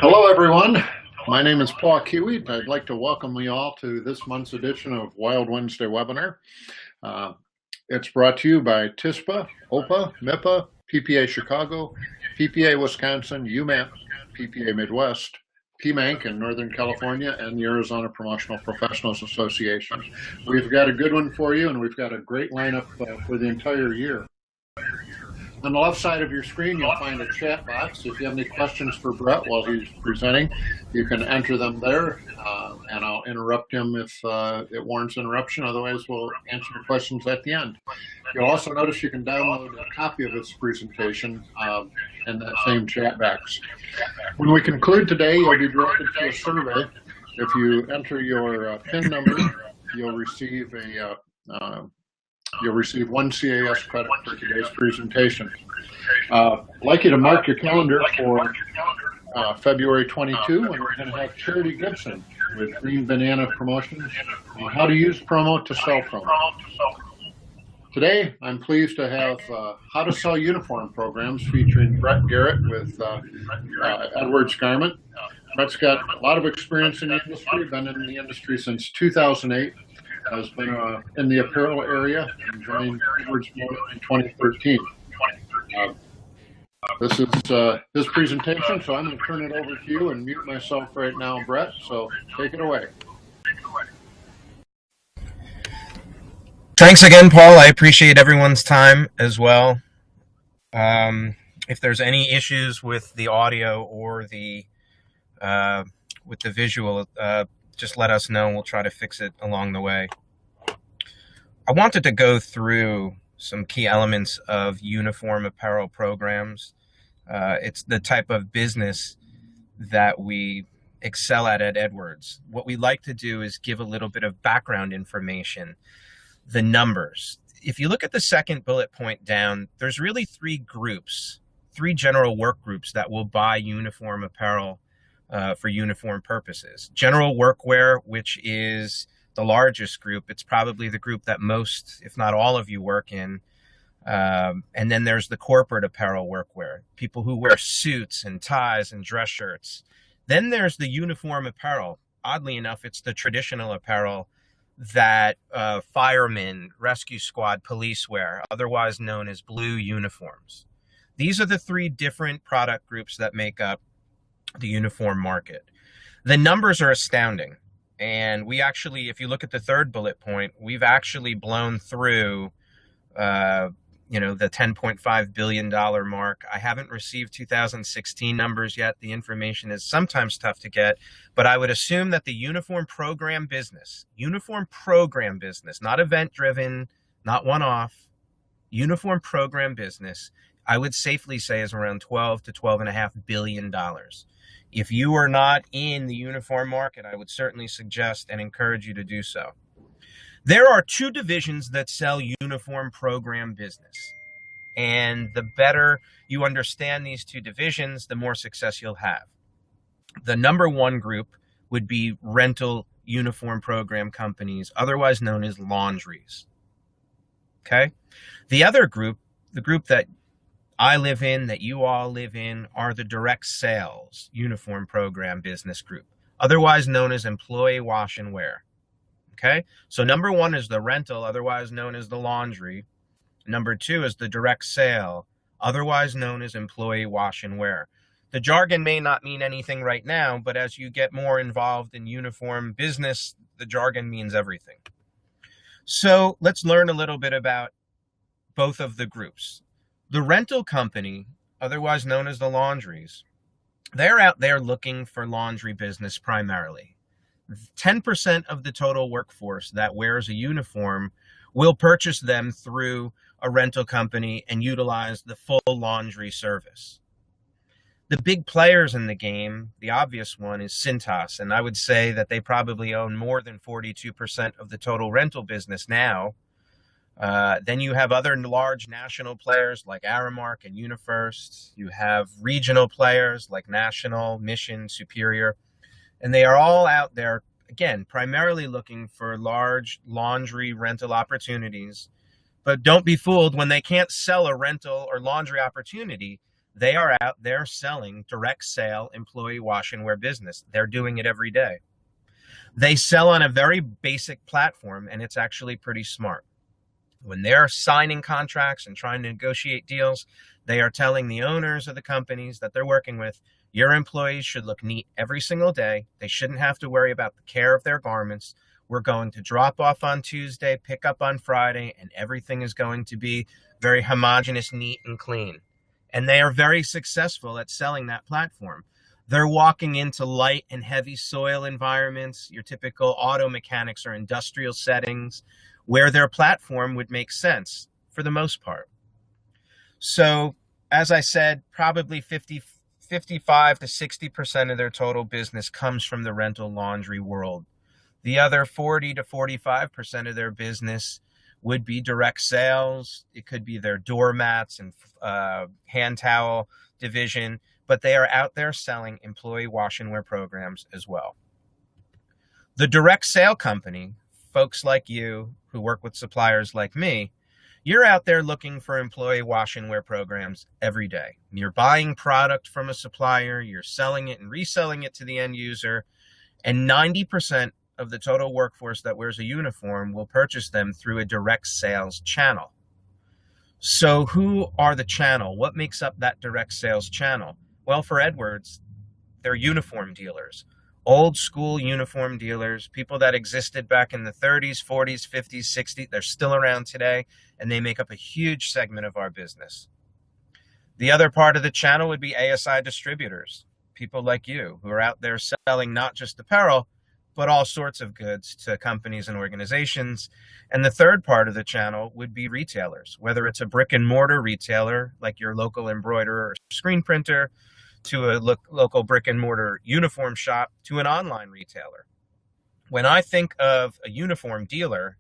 Hello, everyone. My name is Paul Kiwi. I'd like to welcome you all to this month's edition of Wild Wednesday webinar. Uh, it's brought to you by TISPA, OPA, MIPA, PPA Chicago, PPA Wisconsin, UMAP, PPA Midwest, PMANC in Northern California, and the Arizona Promotional Professionals Association. We've got a good one for you, and we've got a great lineup for the entire year. On the left side of your screen, you'll find a chat box. If you have any questions for Brett while he's presenting, you can enter them there, and I'll interrupt him if it warrants interruption. Otherwise, we'll answer your questions at the end. You'll also notice you can download a copy of this presentation in that same chat box. When we conclude today, you'll be directed to a survey. If you enter your PIN number, you'll receive one CAS credit for today's presentation. I'd like you to mark your calendar for February 22, when we're going to have Charity Gibson with Green Banana Promotions on how to use promo to sell promo. Today, I'm pleased to have How to Sell Uniform Programs featuring Brett Garrett with Edwards Garment. Brett's got a lot of experience in the industry, been in the industry since 2008. Has been in the apparel area and joined Edwards Motor in 2013. This is his presentation, so I'm going to turn it over to you and mute myself right now, Brett. So take it away. Thanks again, Paul. I appreciate everyone's time as well. If there's any issues with the audio or the with the visual, just let us know and we'll try to fix it along the way. I wanted to go through some key elements of uniform apparel programs. It's the type of business that we excel at Edwards. What we like to do is give a little bit of background information, the numbers. If you look at the second bullet point down, there's really three general work groups that will buy uniform apparel for uniform purposes. General workwear, which is the largest group. It's probably the group that most, if not all of you work in. And then there's the corporate apparel workwear, people who wear suits and ties and dress shirts. Then there's the uniform apparel. Oddly enough, it's the traditional apparel that firemen, rescue squad, police wear, otherwise known as blue uniforms. These are the three different product groups that make up the uniform market. The numbers are astounding. And we actually, if you look at the third bullet point, we've actually blown through, the $10.5 billion mark. I haven't received 2016 numbers yet. The information is sometimes tough to get, but I would assume that the uniform program business, not event driven, not one-off, uniform program business, I would safely say is around $12 to $12.5 billion. If you are not in the uniform market, I would certainly suggest and encourage you to do so. There are two divisions that sell uniform program business. And the better you understand these two divisions, the more success you'll have. The number one group would be rental uniform program companies, otherwise known as laundries. Okay? The other group, the group that I live in, that you all live in, are the direct sales uniform program business group, otherwise known as employee wash and wear. Okay, so number one is the rental, otherwise known as the laundry. Number two is the direct sale, otherwise known as employee wash and wear. The jargon may not mean anything right now, but as you get more involved in uniform business, the jargon means everything. So let's learn a little bit about both of the groups. The rental company, otherwise known as the laundries, they're out there looking for laundry business primarily. 10% of the total workforce that wears a uniform will purchase them through a rental company and utilize the full laundry service. The big players in the game, the obvious one is Cintas, and I would say that they probably own more than 42% of the total rental business now. Then you have other large national players like Aramark and UniFirst. You have regional players like National, Mission, Superior, and they are all out there, again, primarily looking for large laundry rental opportunities. But don't be fooled, when they can't sell a rental or laundry opportunity, They are out there selling direct sale employee wash and wear business. They're doing it every day. They sell on a very basic platform, and it's actually pretty smart. When they're signing contracts and trying to negotiate deals, they are telling the owners of the companies that they're working with, your employees should look neat every single day. They shouldn't have to worry about the care of their garments. We're going to drop off on Tuesday, pick up on Friday, and everything is going to be very homogeneous, neat, and clean. And they are very successful at selling that platform. They're walking into light and heavy soil environments, your typical auto mechanics or industrial settings, where their platform would make sense for the most part. So, as I said, probably 55 to 60% of their total business comes from the rental laundry world. The other 40 to 45% of their business would be direct sales. It could be their doormats and hand towel division, but they are out there selling employee wash and wear programs as well. The direct sale company, folks like you who work with suppliers like me, you're out there looking for employee wash and wear programs every day. You're buying product from a supplier, you're selling it and reselling it to the end user, and 90% of the total workforce that wears a uniform will purchase them through a direct sales channel. So who are the channel? What makes up that direct sales channel? Well, for Edwards, they're uniform dealers, old school uniform dealers, people that existed back in the 30s, 40s, 50s, 60s. They're still around today, and they make up a huge segment of our business. The other part of the channel would be ASI distributors, people like you who are out there selling not just apparel, but all sorts of goods to companies and organizations. And the third part of the channel would be retailers, whether it's a brick and mortar retailer like your local embroiderer or screen printer, to a local brick and mortar uniform shop, to an online retailer. When I think of a uniform dealer,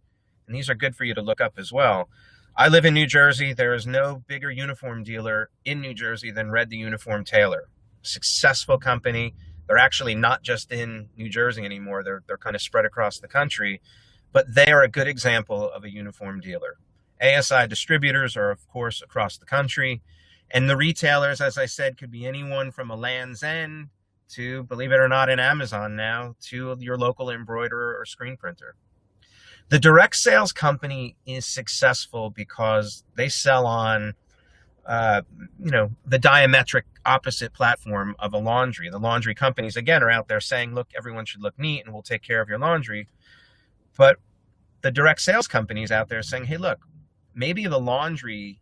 and these are good for you to look up as well, I live in New Jersey. There is no bigger uniform dealer in New Jersey than Red the Uniform Tailor. Successful company. They're actually not just in New Jersey anymore. They're kind of spread across the country, but they are a good example of a uniform dealer. ASI distributors are, of course, across the country. And the retailers, as I said, could be anyone from a Land's End to, believe it or not, an Amazon now, to your local embroiderer or screen printer. The direct sales company is successful because they sell on the diametric opposite platform of a laundry. The laundry companies, again, are out there saying, look, everyone should look neat and we'll take care of your laundry. But the direct sales companies out there saying, hey, look, maybe the laundry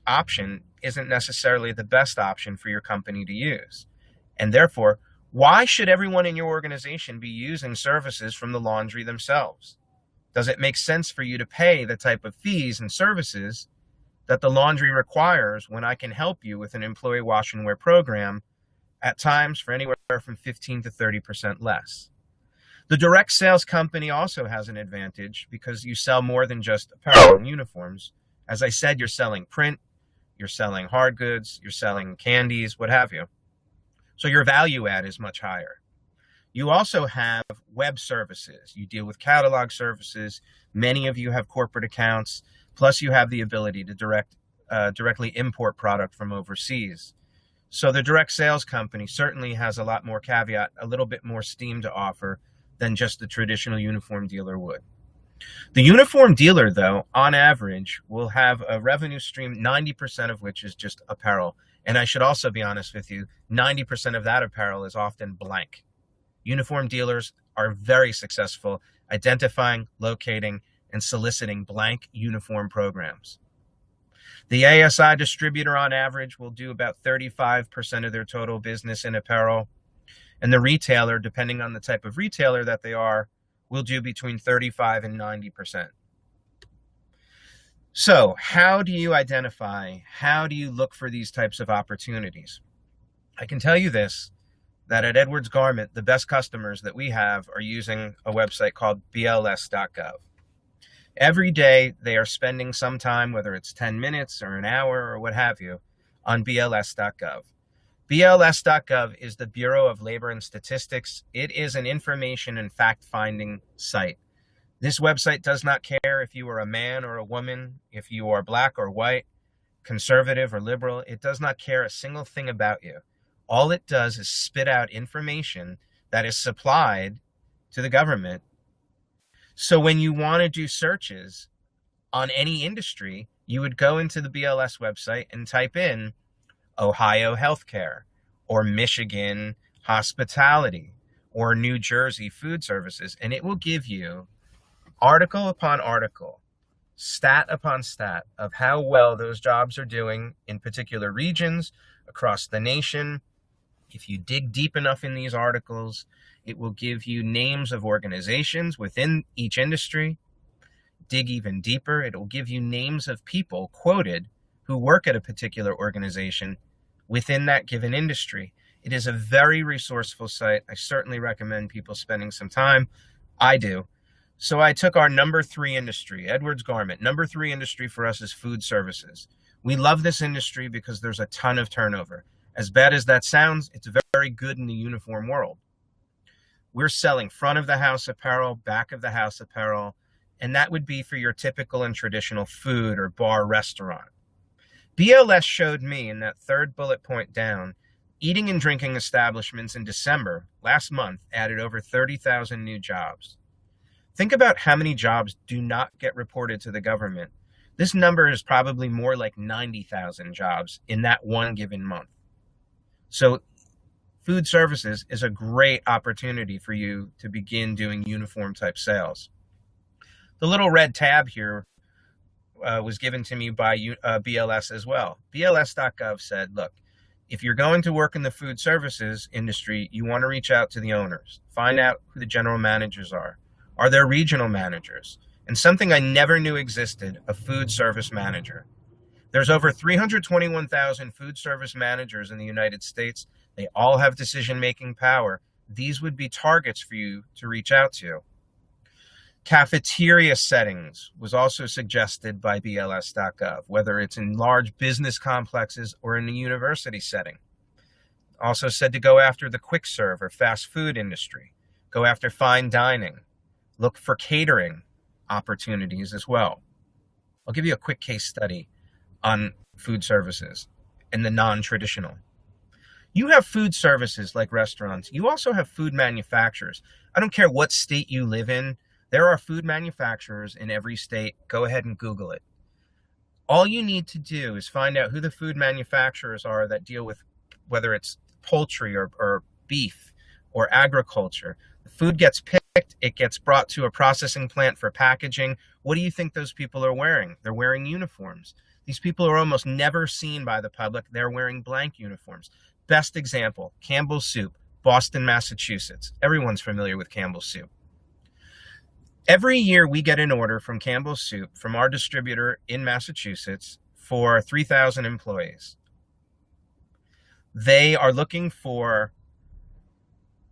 option isn't necessarily the best option for your company to use. And therefore, why should everyone in your organization be using services from the laundry themselves? Does it make sense for you to pay the type of fees and services that the laundry requires when I can help you with an employee wash and wear program at times for anywhere from 15 to 30% less? The direct sales company also has an advantage because you sell more than just apparel and uniforms. As I said, you're selling print, you're selling hard goods, you're selling candies, what have you. So your value add is much higher. You also have web services. You deal with catalog services. Many of you have corporate accounts. Plus, you have the ability to directly import product from overseas. So the direct sales company certainly has a lot more caveat, a little bit more steam to offer than just the traditional uniform dealer would. The uniform dealer, though, on average, will have a revenue stream, 90% of which is just apparel. And I should also be honest with you, 90% of that apparel is often blank. Uniform dealers are very successful identifying, locating, and soliciting blank uniform programs. The ASI distributor on average will do about 35% of their total business in apparel. And the retailer, depending on the type of retailer that they are, will do between 35 and 90%. So how do you identify, how do you look for these types of opportunities? I can tell you this, that at Edwards Garment, the best customers that we have are using a website called bls.gov. Every day they are spending some time, whether it's 10 minutes or an hour or what have you, on bls.gov. BLS.gov is the Bureau of Labor and Statistics. It is an information and fact-finding site. This website does not care if you are a man or a woman, if you are black or white. conservative or liberal. It does not care a single thing about you. All it does is spit out information that is supplied to the government. So when you want to do searches on any industry, you would go into the BLS website and type in Ohio healthcare or Michigan hospitality or New Jersey food services, and it will give you article upon article, stat upon stat of how well those jobs are doing in particular regions across the nation. If you dig deep enough in these articles, it will give you names of organizations within each industry. Dig even deeper, it will give you names of people quoted who work at a particular organization within that given industry. It is a very resourceful site. I certainly recommend people spending some time. I do. So I took our number 3 industry, Edwards Garment. Number 3 industry for us is food services. We love this industry because there's a ton of turnover. As bad as that sounds, it's very good in the uniform world. We're selling front of the house apparel, back of the house apparel, and that would be for your typical and traditional food or bar restaurant. BLS showed me in that third bullet point down, eating and drinking establishments in December, last month, added over 30,000 new jobs. Think about how many jobs do not get reported to the government. This number is probably more like 90,000 jobs in that one given month. So food services is a great opportunity for you to begin doing uniform type sales. The little red tab here was given to me by BLS as well. BLS.gov said, look, if you're going to work in the food services industry, you want to reach out to the owners. Find out who the general managers are. Are there regional managers? And something I never knew existed, a food service manager. There's over 321,000 food service managers in the United States. They all have decision-making power. These would be targets for you to reach out to. Cafeteria settings was also suggested by BLS.gov, whether it's in large business complexes or in a university setting. Also said to go after the quick serve or fast food industry. Go after fine dining. Look for catering opportunities as well. I'll give you a quick case study on food services and the non-traditional. You have food services like restaurants. You also have food manufacturers. I don't care what state you live in. There are food manufacturers in every state. Go ahead and Google it. All you need to do is find out who the food manufacturers are that deal with whether it's poultry or beef or agriculture. The food gets picked, it gets brought to a processing plant for packaging. What do you think those people are wearing? They're wearing uniforms. These people are almost never seen by the public. They're wearing blank uniforms. Best example, Campbell's Soup, Boston, Massachusetts. Everyone's familiar with Campbell's Soup. Every year we get an order from Campbell's Soup, from our distributor in Massachusetts, for 3,000 employees. They are looking for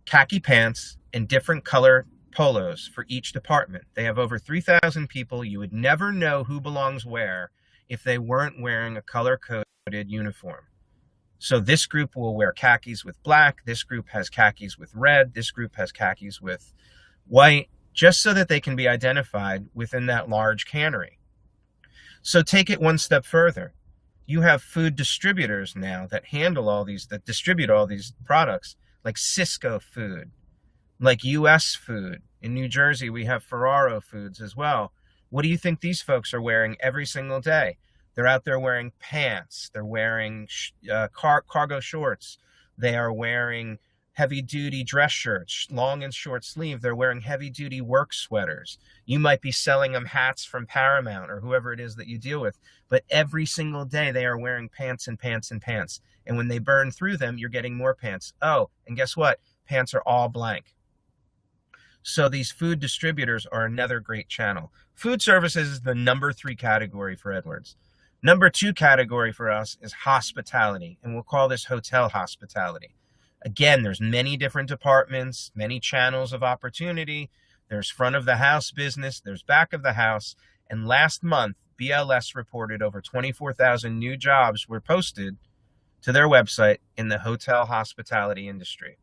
khaki pants and different color polos for each department. They have over 3,000 people. You would never know who belongs where if they weren't wearing a color-coded uniform. So this group will wear khakis with black. This group has khakis with red. This group has khakis with white, just so that they can be identified within that large cannery. So take it one step further. You have food distributors now that handle all these, that distribute all these products, like Cisco Food, like US Food. In New Jersey, we have Ferraro Foods as well. What do you think these folks are wearing every single day? They're out there wearing pants. They're wearing cargo shorts. They are wearing heavy-duty dress shirts, long and short sleeve. They're wearing heavy-duty work sweaters. You might be selling them hats from Paramount or whoever it is that you deal with, but every single day they are wearing pants and pants and pants. And when they burn through them, you're getting more pants. Oh, and guess what? Pants are all blank. So these food distributors are another great channel. Food services is the number 3 category for Edwards. Number 2 category for us is hospitality, and we'll call this hotel hospitality. Again, there's many different departments, many channels of opportunity. There's front of the house business, there's back of the house. And last month, BLS reported over 24,000 new jobs were posted to their website in the hotel hospitality industry.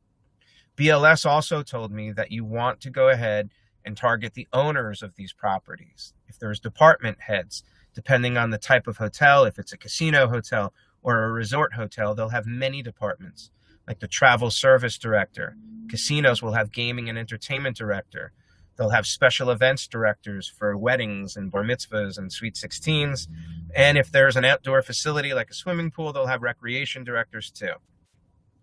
BLS also told me that you want to go ahead and target the owners of these properties. If there's department heads, Depending on the type of hotel, if it's a casino hotel or a resort hotel, they'll have many departments, like the travel service director. Casinos will have gaming and entertainment director. They'll have special events directors for weddings and bar mitzvahs and sweet 16s. And if there's an outdoor facility like a swimming pool, they'll have recreation directors too.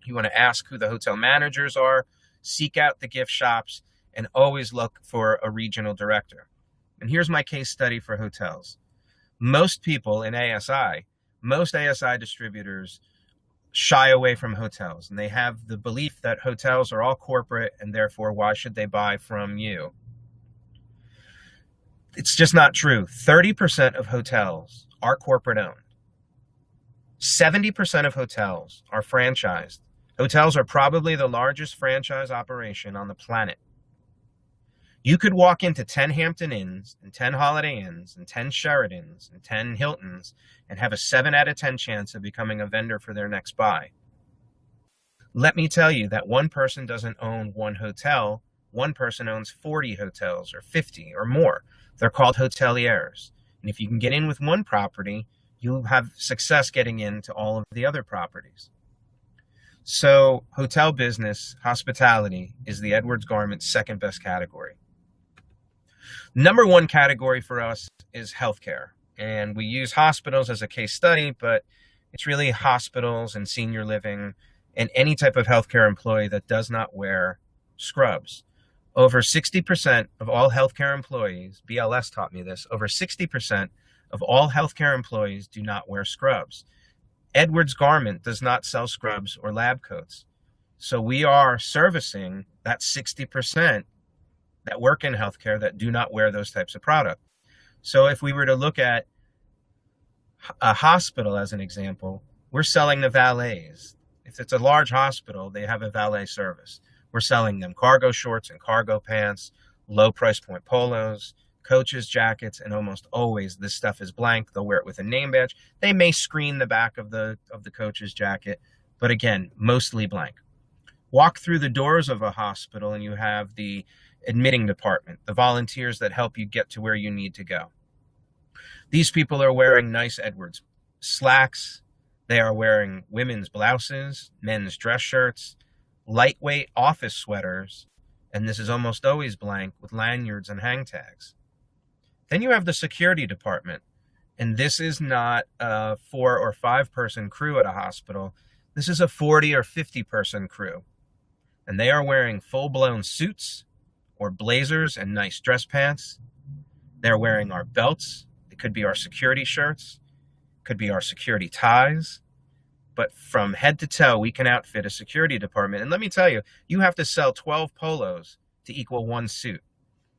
You want to ask who the hotel managers are, seek out the gift shops, and always look for a regional director. And here's my case study for hotels. Most people in ASI, most ASI distributors shy away from hotels, and they have the belief that hotels are all corporate and therefore why should they buy from you? It's just not true. 30% of hotels are corporate owned. 70% of hotels are franchised. Hotels are probably the largest franchise operation on the planet. You could walk into 10 Hampton Inns and 10 Holiday Inns and 10 Sheratons and 10 Hiltons and have a 7 out of 10 chance of becoming a vendor for their next buy. Let me tell you that one person doesn't own one hotel. One person owns 40 hotels or 50 or more. They're called hoteliers. And if you can get in with one property, you'll have success getting into all of the other properties. So hotel business, hospitality, is the Edwards Garment's second best category. Number one category for us is healthcare. And we use hospitals as a case study, but it's really hospitals and senior living and any type of healthcare employee that does not wear scrubs. Over 60% of all healthcare employees, BLS taught me this, over 60% of all healthcare employees do not wear scrubs. Edwards Garment does not sell scrubs or lab coats. So we are servicing that 60% that work in healthcare that do not wear those types of product. So if we were to look at a hospital as an example, we're selling the valets. If it's a large hospital, they have a valet service. We're selling them cargo shorts and cargo pants, low price point polos, coaches, jackets, and almost always this stuff is blank. They'll wear it with a name badge. They may screen the back of the coach's jacket, but again, mostly blank. Walk through the doors of a hospital and you have the admitting department, the volunteers that help you get to where you need to go. These people are wearing nice Edwards slacks. They are wearing women's blouses, men's dress shirts, lightweight office sweaters, and this is almost always blank with lanyards and hang tags. Then you have the security department, and this is not a 4 or 5 person crew at a hospital. This is a 40 or 50 person crew, and they are wearing full-blown suits or blazers and nice dress pants. They're wearing our belts. It could be our security shirts, could be our security ties, but from head to toe, we can outfit a security department. And let me tell you, you have to sell 12 polos to equal 1 suit.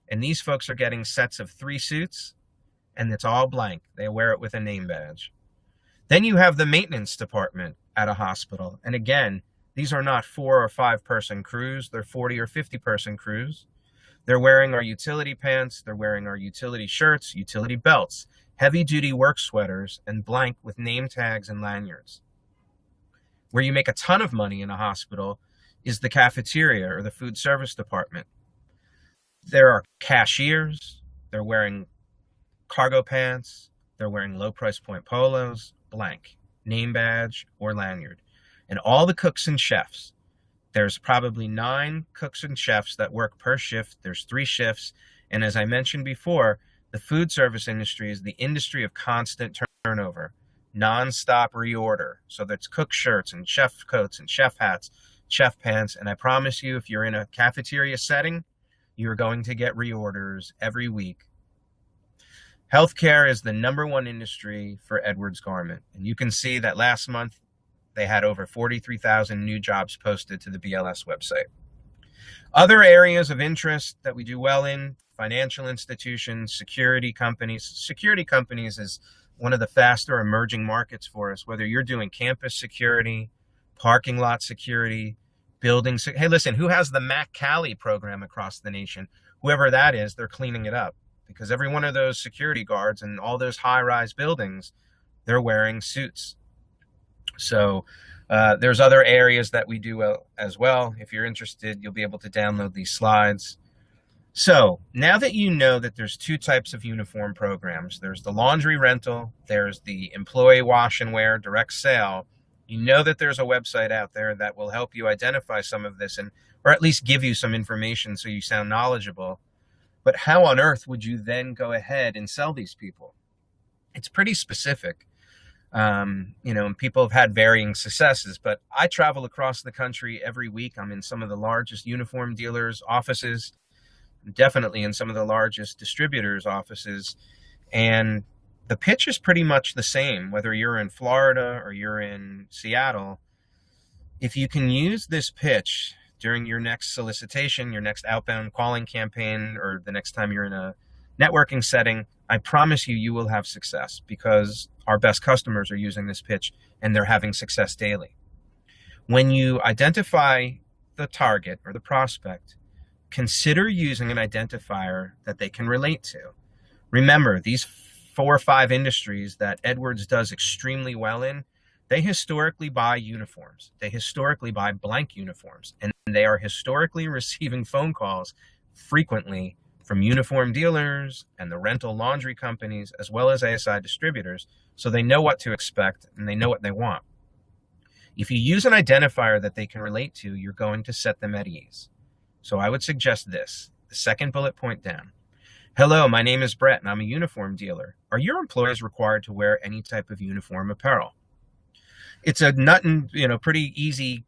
And these folks are getting sets of 3 suits, and it's all blank. They wear it with a name badge. Then you have the maintenance department at a hospital. And again, these are not 4 or 5 person crews. They're 40 or 50 person crews. They're wearing our utility pants. They're wearing our utility shirts, utility belts, heavy duty work sweaters, and blank with name tags and lanyards. Where you make a ton of money in a hospital is the cafeteria or the food service department. There are cashiers, they're wearing cargo pants, they're wearing low price point polos, blank, name badge or lanyard. And all the cooks and chefs, there's probably 9 cooks and chefs that work per shift. There's 3 shifts. And as I mentioned before, the food service industry is the industry of constant turnover, nonstop reorder. So that's cook shirts and chef coats and chef hats, chef pants. And I promise you, if you're in a cafeteria setting, you're going to get reorders every week. Healthcare is the #1 industry for Edwards Garment. And you can see that last month, they had over 43,000 new jobs posted to the BLS website. Other areas of interest that we do well in, financial institutions, security companies. Security companies is one of the faster emerging markets for us, whether you're doing campus security, parking lot security, buildings. Hey, listen, who has the Mac Cali program across the nation? Whoever that is, they're cleaning it up because every one of those security guards and all those high-rise buildings, they're wearing suits. So there's other areas that we do as well. If you're interested, you'll be able to download these slides. So now that you know that there's two types of uniform programs, there's the laundry rental, there's the employee wash and wear direct sale, you know that there's a website out there that will help you identify some of this, and or at least give you some information so you sound knowledgeable. But how on earth would you then go ahead and sell these people? It's pretty specific. And people have had varying successes, but I travel across the country every week. I'm in some of the largest uniform dealers' offices, definitely in some of the largest distributors' offices. And the pitch is pretty much the same, whether you're in Florida or you're in Seattle. If you can use this pitch during your next solicitation, your next outbound calling campaign, or the next time you're in a networking setting, I promise you, you will have success, because our best customers are using this pitch and they're having success daily. When you identify the target or the prospect, consider using an identifier that they can relate to. Remember, these 4 or 5 industries that Edwards does extremely well in, they historically buy uniforms. They historically buy blank uniforms, and they are historically receiving phone calls frequently from uniform dealers and the rental laundry companies, as well as ASI distributors, so they know what to expect and they know what they want. If you use an identifier that they can relate to, you're going to set them at ease. So I would suggest this, the second bullet point down. Hello, my name is Brett and I'm a uniform dealer. Are your employees required to wear any type of uniform apparel? It's a pretty easy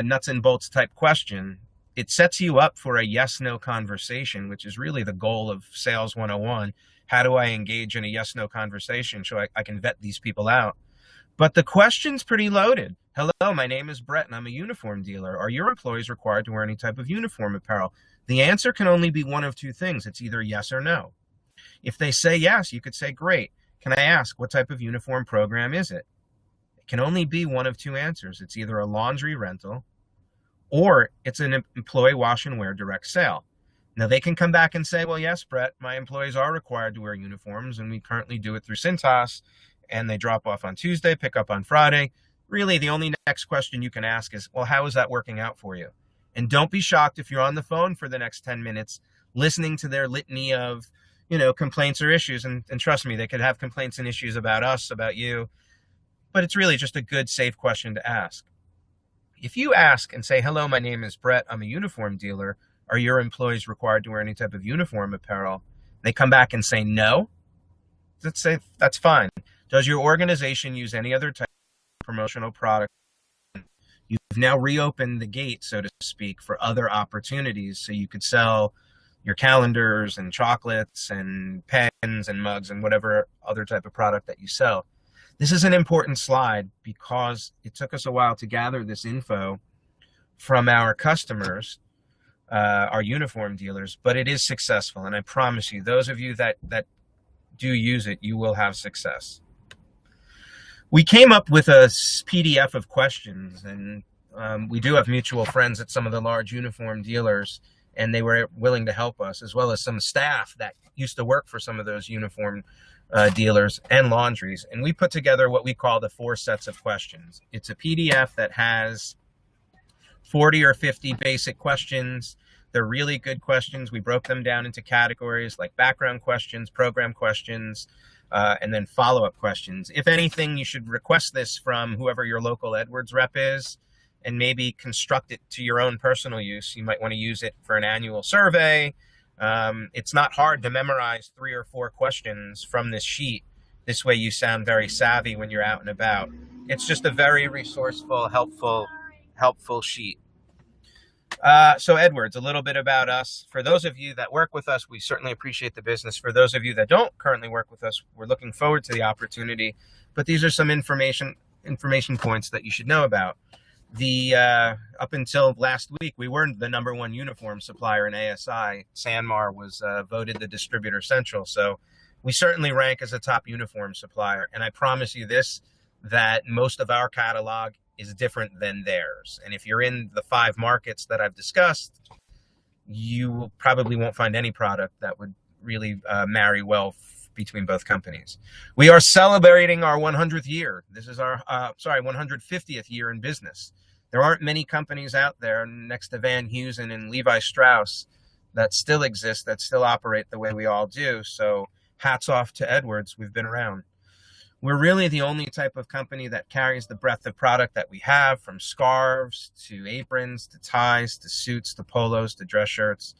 nuts and bolts type question. It sets you up for a yes-no conversation, which is really the goal of Sales 101. How do I engage in a yes-no conversation so I can vet these people out? But the question's pretty loaded. Hello, my name is Brett and I'm a uniform dealer. Are your employees required to wear any type of uniform apparel? The answer can only be one of two things. It's either yes or no. If they say yes, you could say, great. Can I ask, what type of uniform program is it? It can only be one of two answers. It's either a laundry rental or it's an employee wash and wear direct sale. Now they can come back and say, well, yes, Brett, my employees are required to wear uniforms and we currently do it through Cintas, and they drop off on Tuesday, pick up on Friday. Really, the only next question you can ask is, well, how is that working out for you? And don't be shocked if you're on the phone for the next 10 minutes listening to their litany of, complaints or issues. And trust me, they could have complaints and issues about us, about you, but it's really just a good, safe question to ask. If you ask and say, hello, my name is Brett, I'm a uniform dealer. Are your employees required to wear any type of uniform apparel? They come back and say no. Let's say that's fine. Does your organization use any other type of promotional product? You've now reopened the gate, so to speak, for other opportunities. So you could sell your calendars and chocolates and pens and mugs and whatever other type of product that you sell. This is an important slide because it took us a while to gather this info from our customers, our uniform dealers, but it is successful. And I promise you, those of you that do use it, you will have success. We came up with a PDF of questions, and we do have mutual friends at some of the large uniform dealers, and they were willing to help us, as well as some staff that used to work for some of those uniform dealers and laundries. And we put together what we call the 4 sets of questions. It's a PDF that has 40 or 50 basic questions. They're really good questions. We broke them down into categories like background questions, program questions, and then follow-up questions. If anything, you should request this from whoever your local Edwards rep is and maybe construct it to your own personal use. You might want to use it for an annual survey. It's not hard to memorize 3 or 4 questions from this sheet. This way you sound very savvy when you're out and about. It's just a very resourceful, helpful sheet. So Edwards, a little bit about us. For those of you that work with us, we certainly appreciate the business. For those of you that don't currently work with us, we're looking forward to the opportunity. But these are some information points that you should know about. Up until last week, we were the #1 uniform supplier in ASI. Sanmar was voted the Distributor Central. So we certainly rank as a top uniform supplier. And I promise you this, that most of our catalog is different than theirs. And if you're in the 5 markets that I've discussed, you probably won't find any product that would really marry well between both companies. We are celebrating our 100th year. This is our 150th year in business. There aren't many companies out there next to Van Heusen and Levi Strauss that still exist, that still operate the way we all do. So hats off to Edwards. We've been around. We're really the only type of company that carries the breadth of product that we have, from scarves to aprons to ties to suits to polos to dress shirts.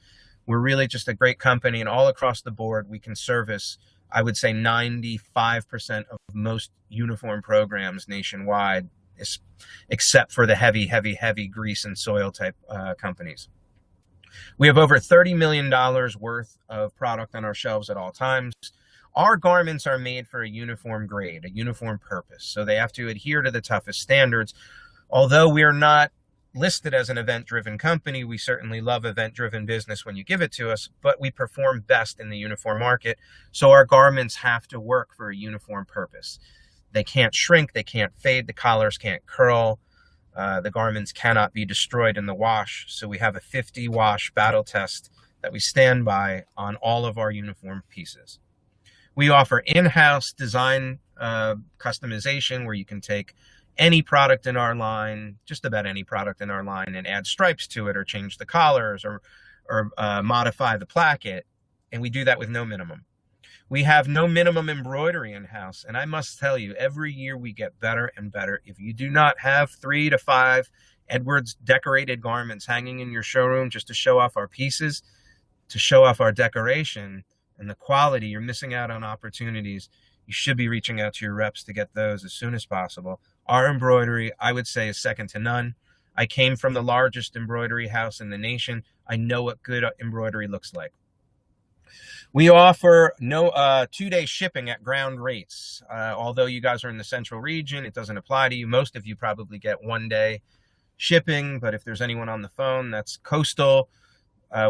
We're really just a great company, and all across the board, we can service, I would say, 95% of most uniform programs nationwide, except for the heavy grease and soil type companies. We have over $30 million worth of product on our shelves at all times. Our garments are made for a uniform grade, a uniform purpose, so they have to adhere to the toughest standards. Although we are not listed as an event-driven company, we certainly love event-driven business when you give it to us, but we perform best in the uniform market, so our garments have to work for a uniform purpose. They can't shrink, they can't fade, the collars can't curl, the garments cannot be destroyed in the wash, so we have a 50 wash battle test that we stand by on all of our uniform pieces. We offer in-house design customization, where you can take any product in our line, just about any product in our line, and add stripes to it, or change the collars, or modify the placket, and we do that with no minimum. We have no minimum embroidery in-house, and I must tell you, every year we get better and better. If you do not have 3 to 5 Edwards decorated garments hanging in your showroom just to show off our pieces, to show off our decoration and the quality, you're missing out on opportunities. You should be reaching out to your reps to get those as soon as possible. Our embroidery, I would say, is second to none. I came from the largest embroidery house in the nation. I know what good embroidery looks like. We offer no 2-day shipping at ground rates. Although you guys are in the central region, it doesn't apply to you. Most of you probably get 1-day shipping, but if there's anyone on the phone that's coastal,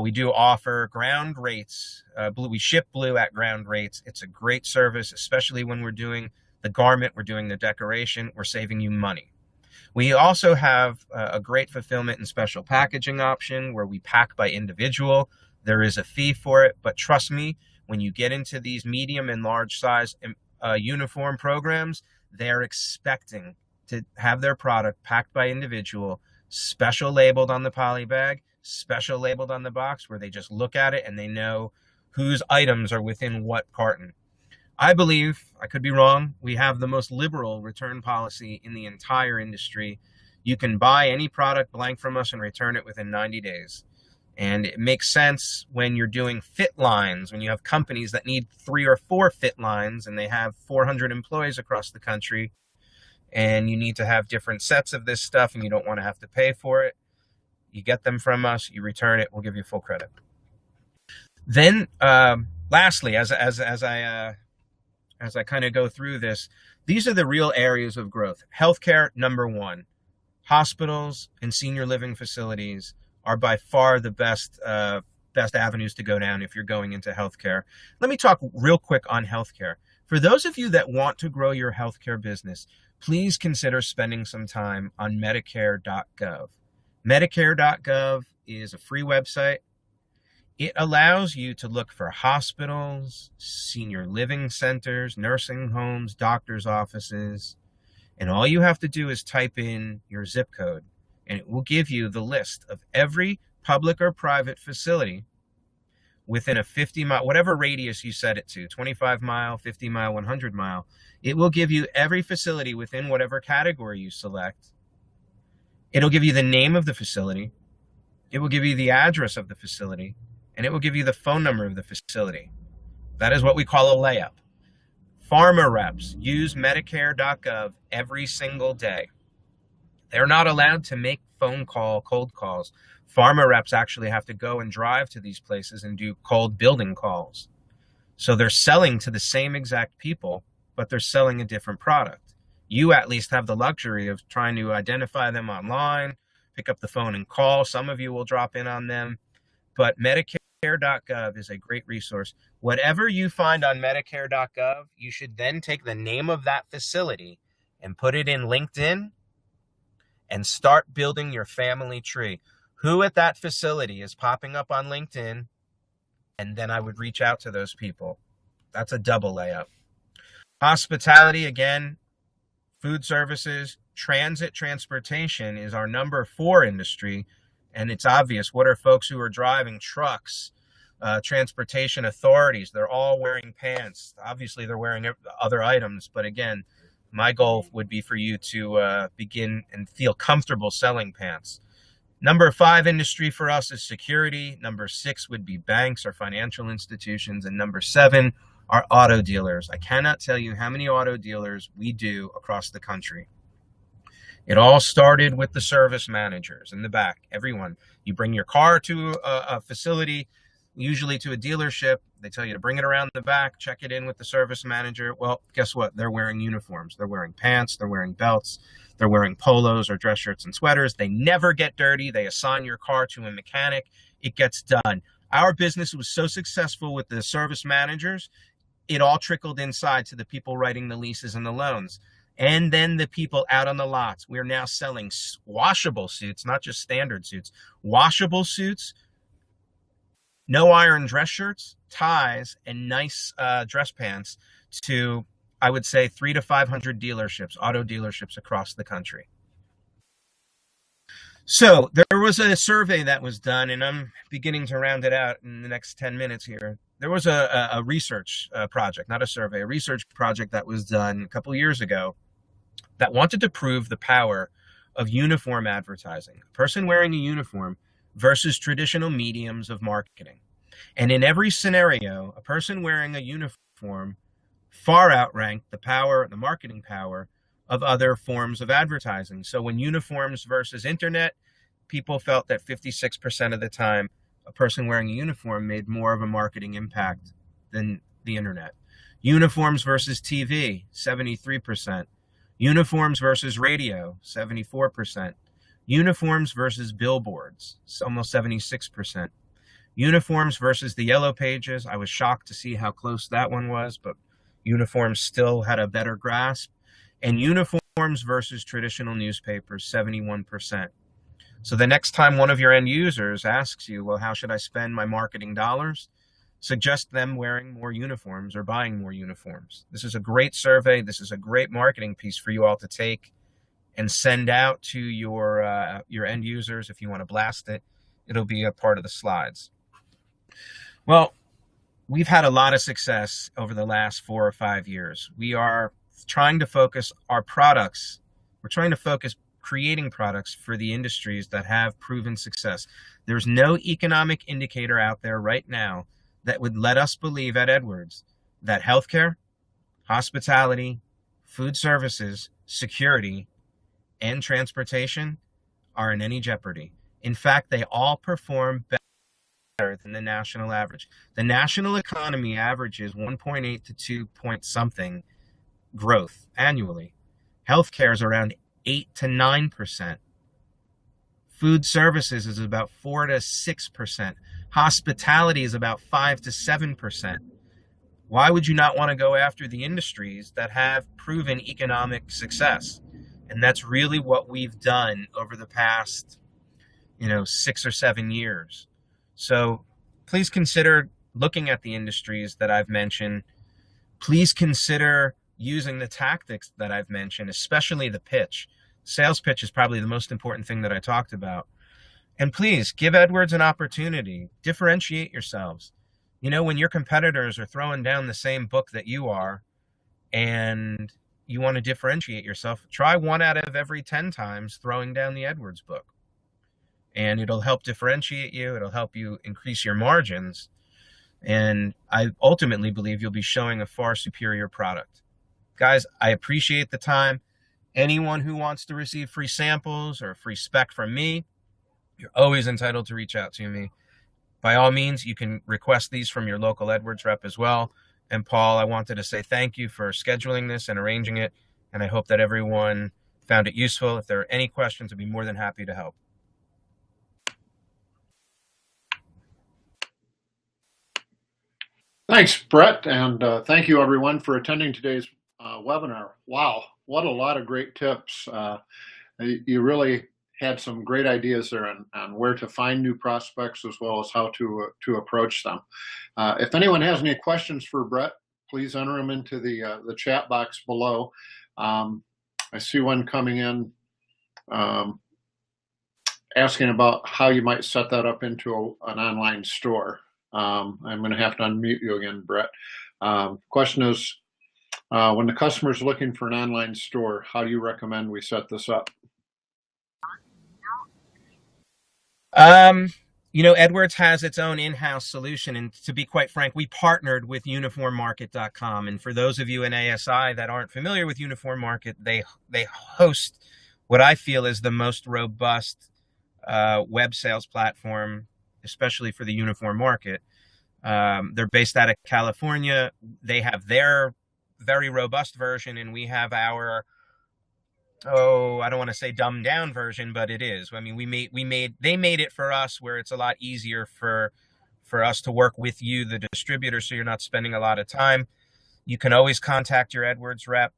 we do offer ground rates. We ship blue at ground rates. It's a great service, especially when we're doing the garment, we're doing the decoration, we're saving you money. We also have a great fulfillment and special packaging option where we pack by individual. There is a fee for it, but trust me, when you get into these medium and large size uniform programs, they're expecting to have their product packed by individual, special labeled on the poly bag, special labeled on the box, where they just look at it and they know whose items are within what carton. I believe, I could be wrong, we have the most liberal return policy in the entire industry. You can buy any product blank from us and return it within 90 days. And it makes sense when you're doing fit lines, when you have companies that need 3 or 4 fit lines and they have 400 employees across the country, and you need to have different sets of this stuff and you don't want to have to pay for it. You get them from us, you return it, we'll give you full credit. Then, lastly, as I kind of go through this, these are the real areas of growth. Healthcare, number 1. Hospitals and senior living facilities are by far the best avenues to go down if you're going into healthcare. Let me talk real quick on healthcare. For those of you that want to grow your healthcare business, please consider spending some time on Medicare.gov. Medicare.gov is a free website. It allows you to look for hospitals, senior living centers, nursing homes, doctor's offices, and all you have to do is type in your zip code, and it will give you the list of every public or private facility within a 50-mile, whatever radius you set it to, 25-mile, 50-mile, 100-mile. It will give you every facility within whatever category you select. It'll give you the name of the facility. It will give you the address of the facility, and it will give you the phone number of the facility. That is what we call a layup. Pharma reps use Medicare.gov every single day. They're not allowed to make cold calls. Pharma reps actually have to go and drive to these places and do cold building calls. So they're selling to the same exact people, but they're selling a different product. You at least have the luxury of trying to identify them online, pick up the phone and call. Some of you will drop in on them, but Medicare.gov is a great resource. Whatever you find on Medicare.gov, you should then take the name of that facility and put it in LinkedIn and start building your family tree. Who at that facility is popping up on LinkedIn? And then I would reach out to those people. That's a double layup. Hospitality, again, food services, transit transportation is our number 4 industry. And it's obvious. What are folks who are driving trucks, transportation authorities? They're all wearing pants. Obviously, they're wearing other items. But again, my goal would be for you to begin and feel comfortable selling pants. Number 5 industry for us is security. Number 6 would be banks or financial institutions. And number 7 are auto dealers. I cannot tell you how many auto dealers we do across the country. It all started with the service managers in the back. Everyone, you bring your car to a facility, usually to a dealership. They tell you to bring it around the back, check it in with the service manager. Well, guess what? They're wearing uniforms. They're wearing pants. They're wearing belts. They're wearing polos or dress shirts and sweaters. They never get dirty. They assign your car to a mechanic. It gets done. Our business was so successful with the service managers, it all trickled inside to the people writing the leases and the loans. And then the people out on the lots. We're now selling washable suits, not just standard suits. Washable suits, no iron dress shirts, ties, and nice dress pants to, I would say, 300 to 500 dealerships, auto dealerships across the country. So there was a survey that was done, and I'm beginning to round it out in the next 10 minutes here. There was a research project, not a survey, a research project that was done a couple of years ago that wanted to prove the power of uniform advertising, a person wearing a uniform versus traditional mediums of marketing. And in every scenario, a person wearing a uniform far outranked the power, the marketing power of other forms of advertising. So when uniforms versus internet, people felt that 56% of the time, a person wearing a uniform made more of a marketing impact than the internet. Uniforms versus TV, 73%. Uniforms versus radio, 74%. Uniforms versus billboards, almost 76%. Uniforms versus the yellow pages, I was shocked to see how close that one was, but uniforms still had a better grasp. And uniforms versus traditional newspapers, 71%. So the next time one of your end users asks you, well, how should I spend my marketing dollars? Suggest them wearing more uniforms or buying more uniforms. This is a great survey. This is a great marketing piece for you all to take and send out to your end users. If you want to blast it, it'll be a part of the slides. Well, we've had a lot of success over the last 4 or 5 years. We are trying to focus our products. We're trying to focus creating products for the industries that have proven success. There's no economic indicator out there right now that would let us believe at Edwards that healthcare, hospitality, food services, security, and transportation are in any jeopardy. In fact, they all perform better than the national average. The national economy averages 1.8 to 2 point something growth annually. Healthcare is around 8 to 9%. Food services is about 4 to 6%. Hospitality is about 5 to 7%. Why would you not want to go after the industries that have proven economic success? And that's really what we've done over the past, 6 or 7 years. So please consider looking at the industries that I've mentioned. Please consider using the tactics that I've mentioned, especially the pitch. Sales pitch is probably the most important thing that I talked about. And please give Edwards an opportunity. Differentiate yourselves. When your competitors are throwing down the same book that you are and you want to differentiate yourself, try 1 out of every 10 times throwing down the Edwards book. And it'll help differentiate you. It'll help you increase your margins. And I ultimately believe you'll be showing a far superior product. Guys, I appreciate the time. Anyone who wants to receive free samples or free spec from me, you're always entitled to reach out to me. By all means, you can request these from your local Edwards rep as well. And Paul, I wanted to say thank you for scheduling this and arranging it. And I hope that everyone found it useful. If there are any questions, I'd be more than happy to help. Thanks, Brett, and thank you everyone for attending today's webinar. Wow, what a lot of great tips. You really had some great ideas there on where to find new prospects as well as how to approach them. If anyone has any questions for Brett, please enter them into the chat box below. I see one coming in. asking about how you might set that up into an online store. I'm going to have to unmute you again, Brett. Question is, when the customer is looking for an online store, how do you recommend we set this up? Edwards has its own in-house solution, and to be quite frank, we partnered with uniformmarket.com. And for those of you in ASI that aren't familiar with Uniform Market, they host what I feel is the most robust web sales platform, especially for the uniform market. They're based out of California. They have their very robust version, and we have our, I don't want to say dumbed down version, but it is. I mean, they made it for us where it's a lot easier for us to work with you, the distributor, so you're not spending a lot of time. You can always contact your Edwards rep.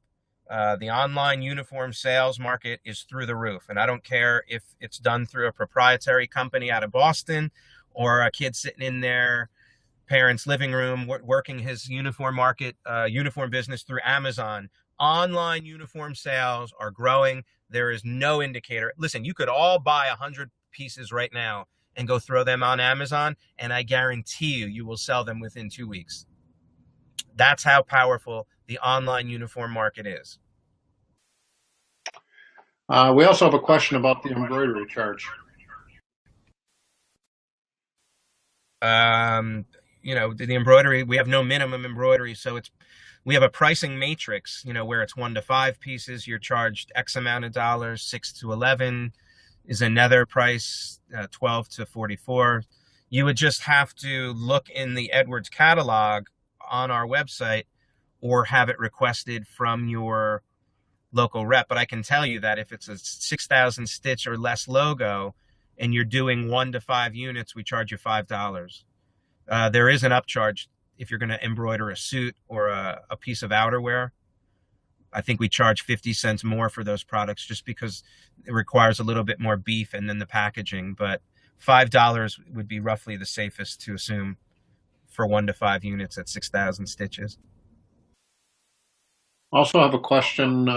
The online uniform sales market is through the roof, and I don't care if it's done through a proprietary company out of Boston or a kid sitting in their parents' living room working his uniform market, uniform business through Amazon. Online uniform sales are growing. There is no indicator. Listen, you could all buy 100 pieces right now and go throw them on Amazon, and I guarantee you will sell them within 2 weeks. That's how powerful the online uniform market is. We also have a question about the embroidery charge. The embroidery, we have no minimum embroidery, so we have a pricing matrix, where it's 1 to 5 pieces, you're charged X amount of dollars. 6 to 11 is another price, 12 to 44. You would just have to look in the Edwards catalog on our website or have it requested from your local rep. But I can tell you that if it's a 6,000 stitch or less logo and you're doing 1 to 5 units, we charge you $5. There is an upcharge if you're going to embroider a suit or a piece of outerwear. I think we charge 50 cents more for those products just because it requires a little bit more beef and then the packaging. But $5 would be roughly the safest to assume for 1 to 5 units at 6,000 stitches. Also have a question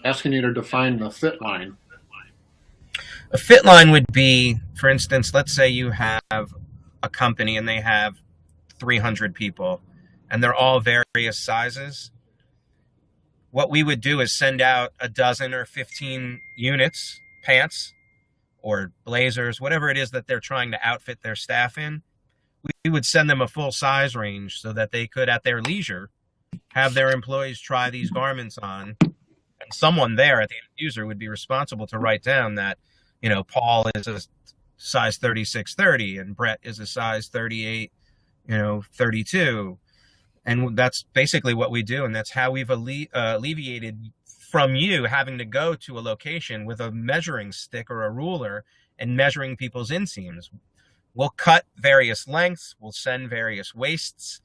asking you to define the fit line. A fit line would be, for instance, let's say you have a company and they have 300 people and they're all various sizes. What we would do is send out a dozen or 15 units, pants or blazers, whatever it is that they're trying to outfit their staff in. We would send them a full size range so that they could, at their leisure, have their employees try these garments on. And someone there at the end user would be responsible to write down that, Paul is a size 36-30 and Brett is a size 38, 32. And that's basically what we do. And that's how we've alleviated from you having to go to a location with a measuring stick or a ruler and measuring people's inseams. We'll cut various lengths. We'll send various waists.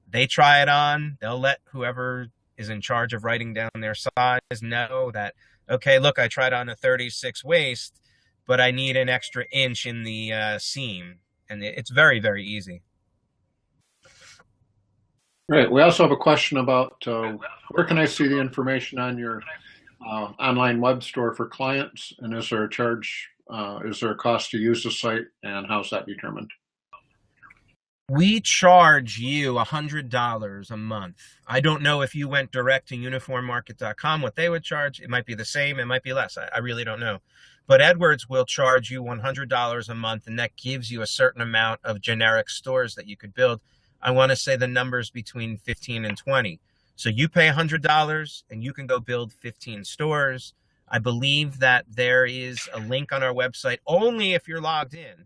They try it on. They'll let whoever is in charge of writing down their size know that, okay, look, I tried on a 36 waist, but I need an extra inch in the seam. And it's very, very easy. Right. We also have a question about where can I see the information on your online web store for clients? And is there a charge? Is there a cost to use the site? And how's that determined? We charge you $100 a month. I don't know if you went direct to uniformmarket.com, what they would charge. It might be the same. It might be less. I really don't know. But Edwards will charge you $100 a month, and that gives you a certain amount of generic stores that you could build. I want to say the numbers between 15 and 20. So you pay $100 and you can go build 15 stores. I believe that there is a link on our website only if you're logged in.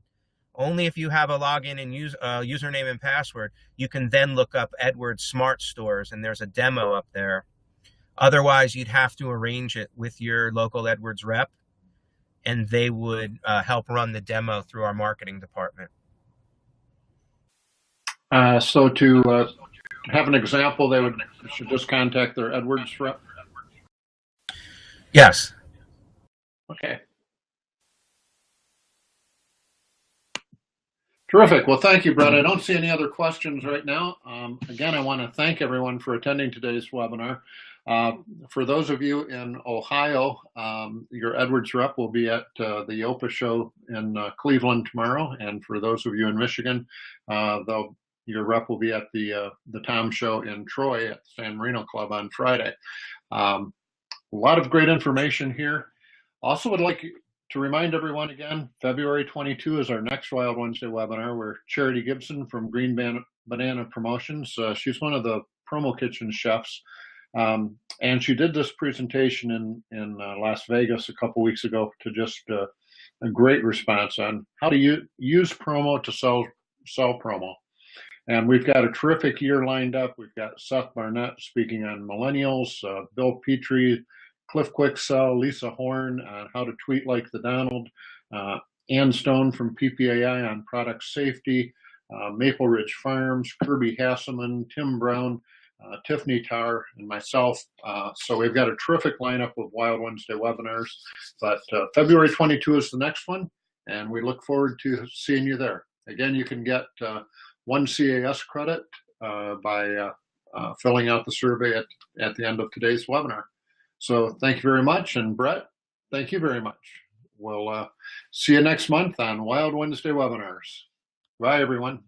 Only if you have a login and username and password, you can then look up Edwards Smart Stores, and there's a demo up there. Otherwise, you'd have to arrange it with your local Edwards rep, and they would help run the demo through our marketing department. So to have an example, they should just contact their Edwards rep? Yes. Okay. Terrific. Well, thank you, Brett. I don't see any other questions right now. Again, I want to thank everyone for attending today's webinar. For those of you in Ohio, your Edwards rep will be at the OPA show in Cleveland tomorrow. And for those of you in Michigan, your rep will be at the Tom show in Troy at the San Marino Club on Friday. A lot of great information here. Also would like to remind everyone again, February 22 is our next Wild Wednesday webinar where Charity Gibson from Green Banana Promotions, she's one of the Promo Kitchen chefs, and she did this presentation in Las Vegas a couple weeks ago to just a great response on how to use promo to sell promo. And we've got a terrific year lined up. We've got Seth Barnett speaking on millennials, Bill Petrie, Cliff Quicksell, Lisa Horn on how to tweet like the Donald, Ann Stone from PPAI on product safety, Maple Ridge Farms, Kirby Hasseman, Tim Brown, Tiffany Tarr, and myself. So we've got a terrific lineup of Wild Wednesday webinars. But February 22 is the next one, and we look forward to seeing you there. Again, you can get one CAS credit by filling out the survey at the end of today's webinar. So thank you very much. And Brett, thank you very much. We'll see you next month on Wild Wednesday webinars. Bye, everyone.